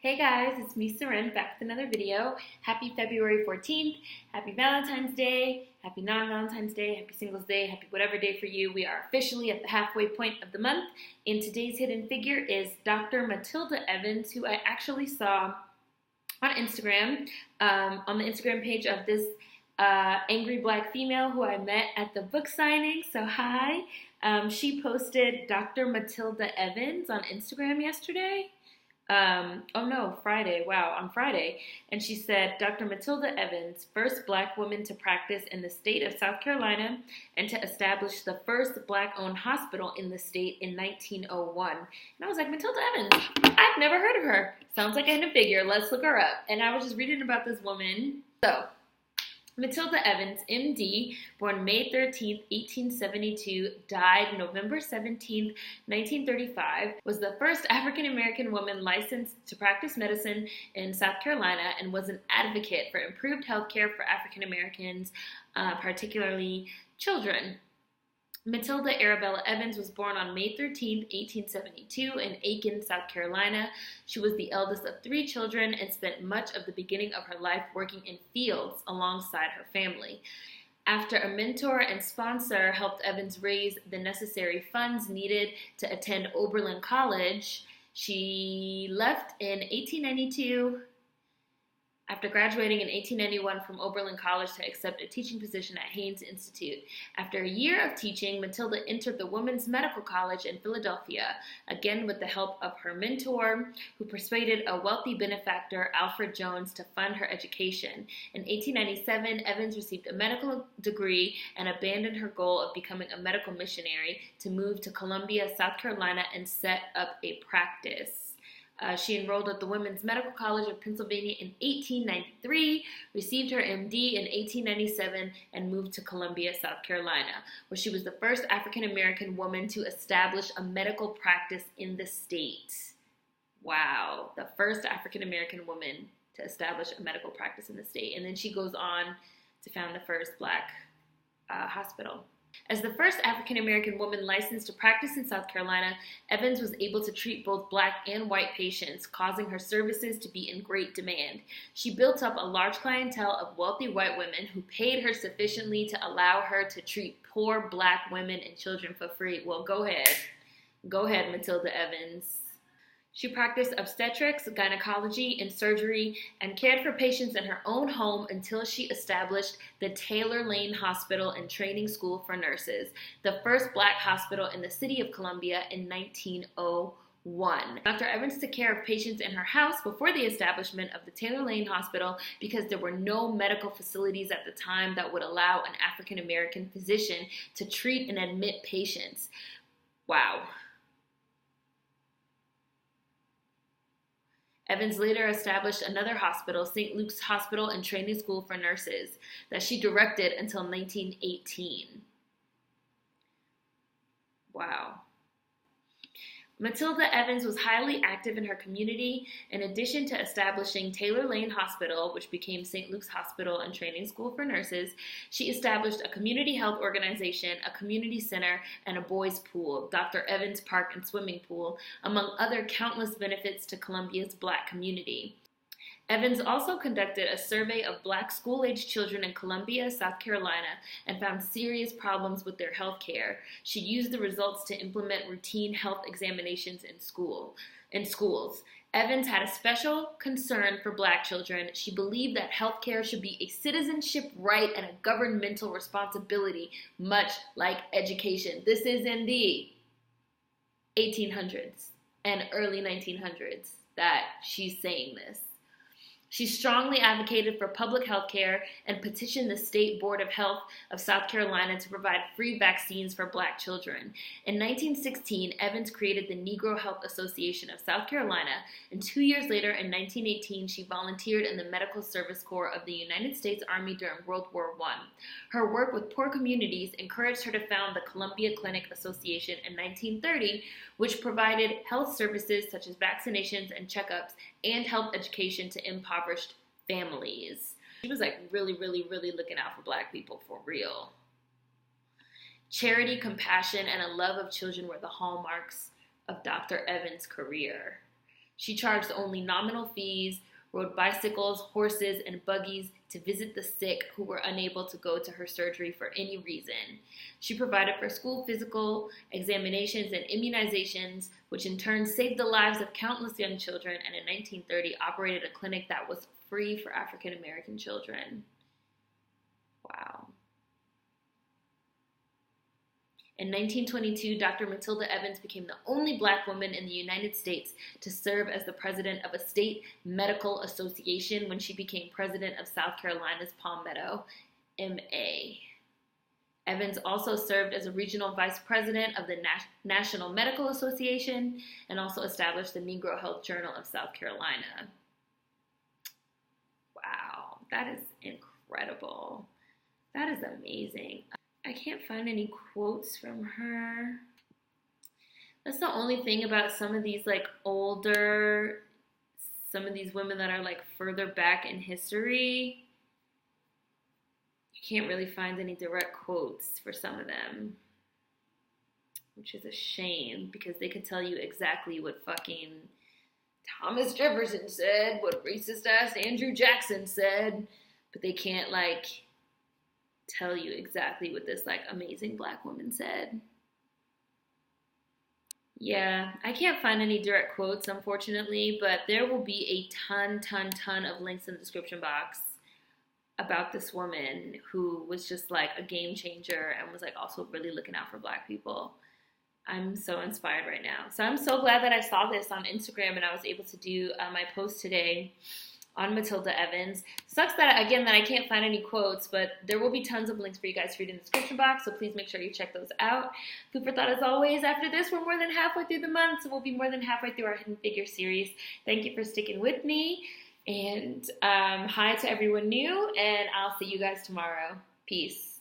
Hey guys, it's me, Seren, back with another video. Happy February 14th, happy Valentine's Day, happy non-Valentine's Day, happy Singles Day, happy whatever day for you. We are officially at the halfway point of the month, and today's hidden figure is Dr. Matilda Evans, who I actually saw on Instagram, on the Instagram page of this angry black female who I met at the book signing, so hi. She posted Dr. Matilda Evans on Instagram yesterday. Friday. Wow, on Friday. And she said, Dr. Matilda Evans, first black woman to practice in the state of South Carolina and to establish the first black-owned hospital in the state in 1901. And I was like, Matilda Evans, I've never heard of her. Sounds like a hidden figure. Let's look her up. And I was just reading about this woman. So, Matilda Evans, MD, born May 13, 1872, died November 17, 1935, was the first African-American woman licensed to practice medicine in South Carolina and was an advocate for improved health care for African-Americans, particularly children. Matilda Arabella Evans was born on May 13, 1872 in Aiken, South Carolina. She was the eldest of 3 children and spent much of the beginning of her life working in fields alongside her family. After a mentor and sponsor helped Evans raise the necessary funds needed to attend Oberlin College, she left in 1892 after graduating in 1891 from Oberlin College to accept a teaching position at Haynes Institute. After a year of teaching, Matilda entered the Women's Medical College in Philadelphia, again with the help of her mentor, who persuaded a wealthy benefactor, Alfred Jones, to fund her education. In 1897, Evans received a medical degree and abandoned her goal of becoming a medical missionary to move to Columbia, South Carolina, and set up a practice. She enrolled at the Women's Medical College of Pennsylvania in 1893, received her MD in 1897, and moved to Columbia, South Carolina, where she was the first African-American woman to establish a medical practice in the state. Wow, the first African-American woman to establish a medical practice in the state. And then she goes on to found the first black hospital. As the first African-American woman licensed to practice in South Carolina, Evans was able to treat both black and white patients, causing her services to be in great demand. She built up a large clientele of wealthy white women who paid her sufficiently to allow her to treat poor black women and children for free. Well, go ahead, Matilda Evans. She practiced obstetrics, gynecology, and surgery, and cared for patients in her own home until she established the Taylor Lane Hospital and Training School for Nurses, the first black hospital in the city of Columbia in 1901. Dr. Evans took care of patients in her house before the establishment of the Taylor Lane Hospital because there were no medical facilities at the time that would allow an African-American physician to treat and admit patients. Wow. Evans later established another hospital, St. Luke's Hospital and Training School for Nurses, that she directed until 1918. Wow. Matilda Evans was highly active in her community. In addition to establishing Taylor Lane Hospital, which became St. Luke's Hospital and Training School for Nurses, she established a community health organization, a community center, and a boys' pool, Dr. Evans Park and Swimming Pool, among other countless benefits to Columbia's black community. Evans also conducted a survey of black school-aged children in Columbia, South Carolina, and found serious problems with their health care. She used the results to implement routine health examinations in schools. Evans had a special concern for black children. She believed that health care should be a citizenship right and a governmental responsibility, much like education. This is in the 1800s and early 1900s that she's saying this. She strongly advocated for public health care and petitioned the State Board of Health of South Carolina to provide free vaccines for black children. In 1916, Evans created the Negro Health Association of South Carolina, and 2 years later, in 1918, she volunteered in the Medical Service Corps of the United States Army during World War I. Her work with poor communities encouraged her to found the Columbia Clinic Association in 1930, which provided health services such as vaccinations and checkups and health education to impoverished families. She was like really looking out for black people for real. Charity, compassion, and a love of children were the hallmarks of Dr. Evans' career. She charged only nominal fees, rode bicycles, horses, and buggies to visit the sick who were unable to go to her surgery for any reason. She provided for school physical examinations and immunizations, which in turn saved the lives of countless young children, and in 1930 operated a clinic that was free for African American children. Wow. In 1922, Dr. Matilda Evans became the only black woman in the United States to serve as the president of a state medical association when she became president of South Carolina's Palmetto, MA. Evans also served as a regional vice president of the National Medical Association and also established the Negro Health Journal of South Carolina. Wow, that is incredible. That is amazing. I can't find any quotes from her. That's the only thing about some of these like older, some of these women that are like further back in history. You can't really find any direct quotes for some of them, which is a shame because they could tell you exactly what fucking Thomas Jefferson said, what racist ass Andrew Jackson said, but they can't like tell you exactly what this like amazing black woman said. Yeah, I can't find any direct quotes, unfortunately, but there will be a ton of links in the description box about this woman who was just like a game changer and was like also really looking out for black people. I'm so inspired right now. So I'm so glad that I saw this on Instagram and I was able to do my post today on Matilda Evans. Sucks that, again, that I can't find any quotes, but there will be tons of links for you guys to read in the description box, so please make sure you check those out. Food for thought as always. After this, we're more than halfway through the month, so we'll be more than halfway through our Hidden Figures series. Thank you for sticking with me, and hi to everyone new, and I'll see you guys tomorrow. Peace.